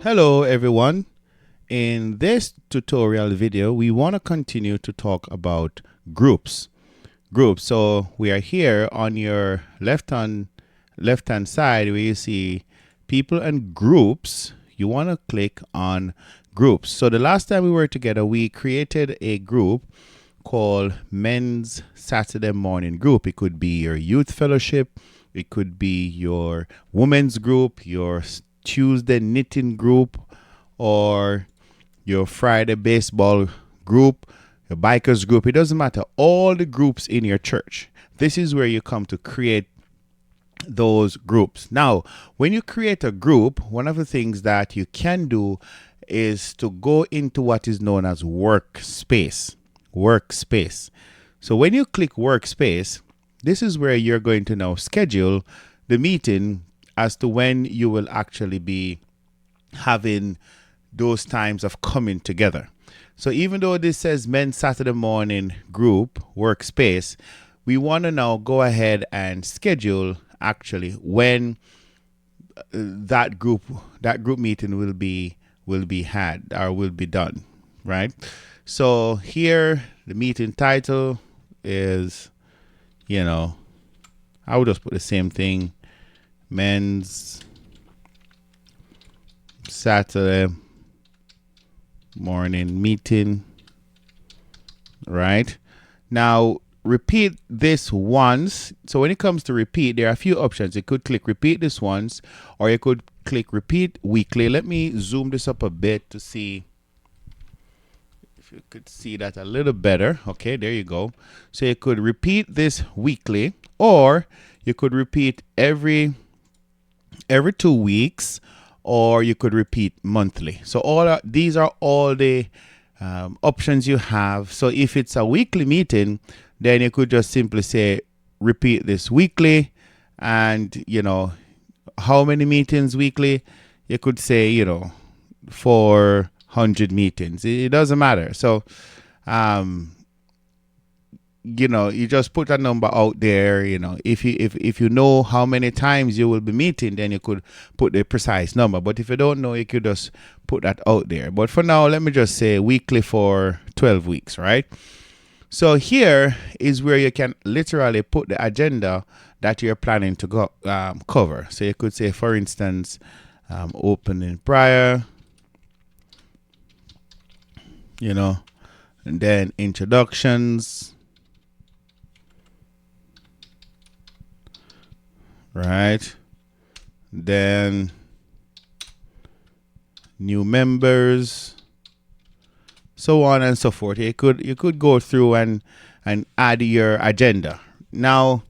Hello everyone. In this tutorial video, we want to continue to talk about groups. So we are here on your left hand side where you see people and groups. You want to click on groups. So the last time we were together, we created a group called Men's Saturday Morning Group. It could be your youth fellowship. It could be your women's group, your Tuesday knitting group, or your Friday baseball group, your bikers group. It doesn't matter. All the groups in your church. This is where you come to create those groups. Now, when you create a group, one of the things that you can do is to go into what is known as Workspace. So when you click Workspace, this is where you're going to now schedule the meeting as to when you will actually be having those times of coming together. So even though this says Men's Saturday Morning Group Workspace, we want to now go ahead and schedule actually when that group meeting will be had or will be done, right? So here the meeting title is, I would just put the same thing, Men's Saturday Morning Meeting, right? Now repeat this once. So when it comes to repeat, there are a few options. You could click repeat this once, or you could click repeat weekly. Let me zoom this up a bit to see if you could see that a little better. Okay, there you go. So you could repeat this weekly, or you could repeat every 2 weeks, or you could repeat monthly. So these are all the options you have. So if it's a weekly meeting, then you could just simply say repeat this weekly. And how many meetings weekly? You could say 400 meetings. It doesn't matter. So you just put a number out there. If you know how many times you will be meeting, then you could put the precise number. But if you don't know, you could just put that out there. But for now, let me just say weekly for 12 weeks, right? So here is where you can literally put the agenda that you're planning to go cover. So you could say, for instance, opening prayer, and then introductions, right? Then new members, so on and so forth. You could go through and add your agenda. Now,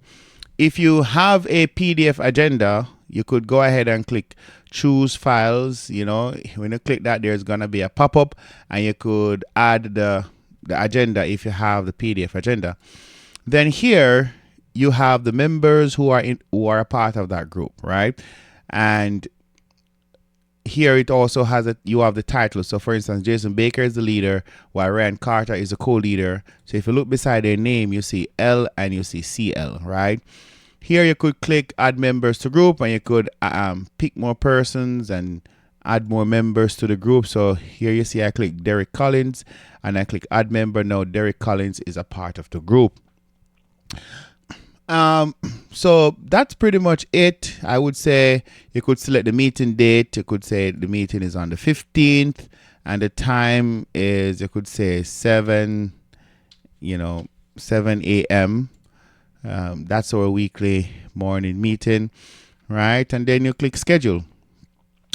if you have a PDF agenda, you could go ahead and click choose files. When you click that, there's gonna be a pop-up, and you could add the agenda if you have the PDF agenda. Then here you have the members who are a part of that group, right? And here it also has you have the title. So for instance, Jason Baker is the leader, while Ryan Carter is a co-leader. So if you look beside their name, you see L and you see CL, right? Here you could click add members to group, and you could pick more persons and add more members to the group. So here you see I click Derek Collins and I click add member. Now Derek Collins is a part of the group. So that's pretty much it. I would say you could select the meeting date. You could say the meeting is on the 15th, and the time is, you could say 7 a.m. That's our weekly morning meeting, right? And then you click schedule.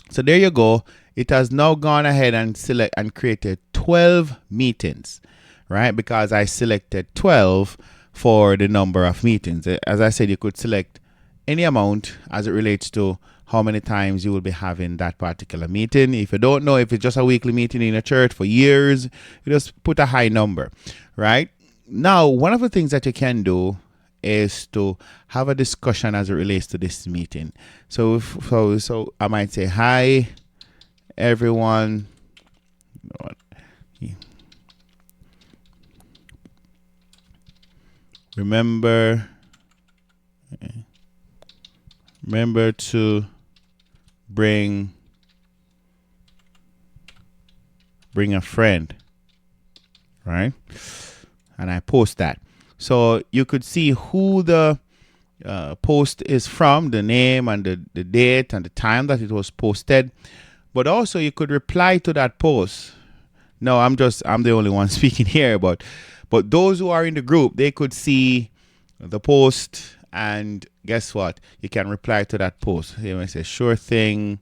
So there you go. It has now gone ahead and select and created 12 meetings, right? Because I selected 12 for the number of meetings. As I said, you could select any amount as it relates to how many times you will be having that particular meeting. If you don't know, if it's just a weekly meeting in a church for years, you just put a high number, right? Now, one of the things that you can do is to have a discussion as it relates to this meeting. So I might say, hi, everyone. Remember to bring bring a friend, right? And I post that. So you could see who the post is from, the name and the date and the time that it was posted. But also you could reply to that post. No, I'm the only one speaking here, but those who are in the group, they could see the post, and guess what? You can reply to that post. You may say, sure thing.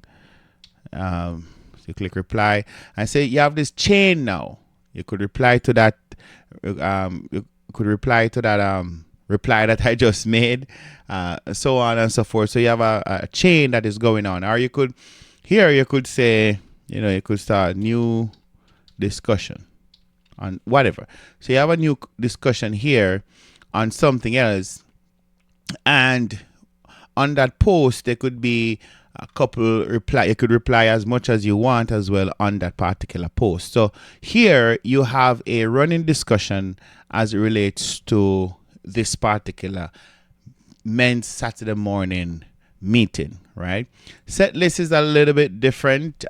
So you click reply and say you have this chain now. You could reply to that. You could reply to that reply that I just made, so on and so forth. So you have a chain that is going on. Or you could say, you could start a new discussion on whatever. So you have a new discussion here on something else, and on that post there could be a couple reply. You could reply as much as you want as well on that particular post. So here you have a running discussion as it relates to this particular men's Saturday morning meeting, right? Set list is a little bit different,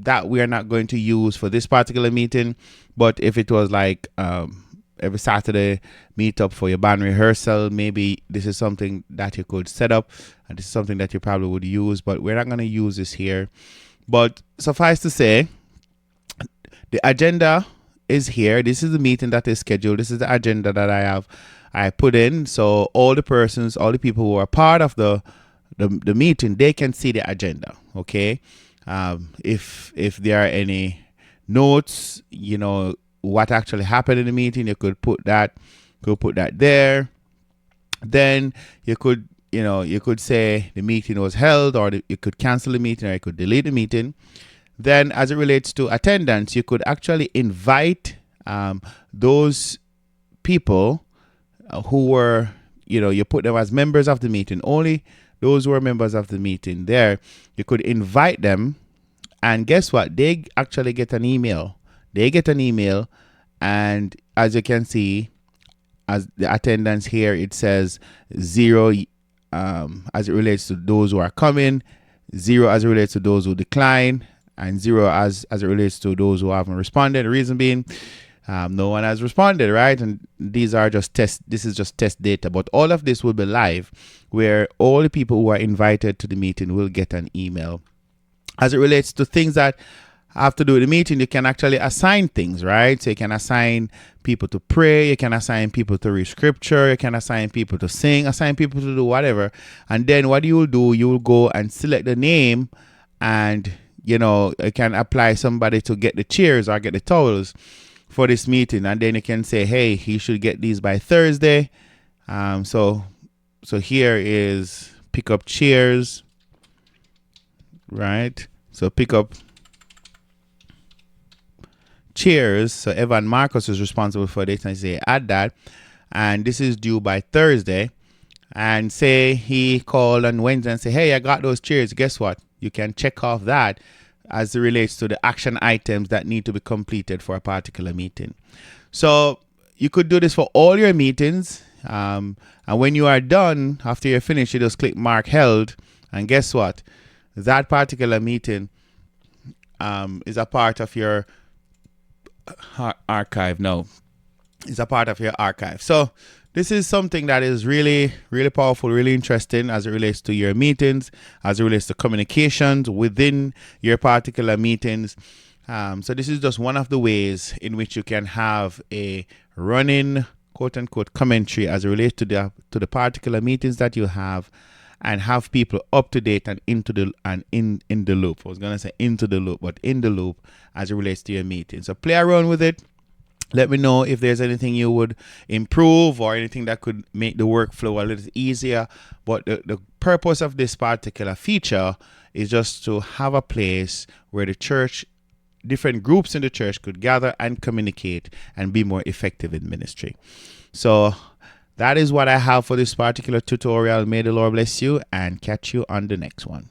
that we are not going to use for this particular meeting. But if it was like every Saturday meet up for your band rehearsal, maybe this is something that you could set up, and this is something that you probably would use, but we're not going to use this here. But suffice to say, the agenda is here. This is the meeting that is scheduled. This is the agenda that I put in. So all the people who are part of the meeting, they can see the agenda. Okay. If there are any notes, what actually happened in the meeting, you could put that there. Then you could say the meeting was held, or you could cancel the meeting, or you could delete the meeting. Then as it relates to attendance, you could actually invite those people who were, you put them as members of the meeting. Only those who are members of the meeting there, you could invite them, and guess what? They actually get an email. And as you can see, as the attendance here, it says 0 as it relates to those who are coming, 0 as it relates to those who decline, and 0 as it relates to those who haven't responded. The reason being, no one has responded, right? And these are just test. This is just test data, but all of this will be live, where all the people who are invited to the meeting will get an email. As it relates to things that have to do with the meeting, you can actually assign things, right? So you can assign people to pray, you can assign people to read scripture, you can assign people to sing, assign people to do whatever. And then what you will do, you will go and select the name, and you can apply somebody to get the chairs or get the towels for this meeting. And then you can say, hey, he should get these by Thursday. So here is pick up chairs, right? So pick up chairs. So Evan Marcus is responsible for this, and say add that, and this is due by Thursday. And say he called on Wednesday and say, hey, I got those chairs. Guess what? You can check off that as it relates to the action items that need to be completed for a particular meeting. So you could do this for all your meetings. And when you are done, after you're finished, you just click mark held. And guess what? That particular meeting is a part of your archive now. It's a part of your archive. So this is something that is really, really powerful, really interesting as it relates to your meetings, as it relates to communications within your particular meetings. So this is just one of the ways in which you can have a running, quote unquote, commentary as it relates to the particular meetings that you have, and have people up to date and in the loop. I was gonna say into the loop, but in the loop as it relates to your meeting. So play around with it. Let me know if there's anything you would improve or anything that could make the workflow a little easier. But the purpose of this particular feature is just to have a place where the church, different groups in the church, could gather and communicate and be more effective in ministry. So that is what I have for this particular tutorial. May the Lord bless you, and catch you on the next one.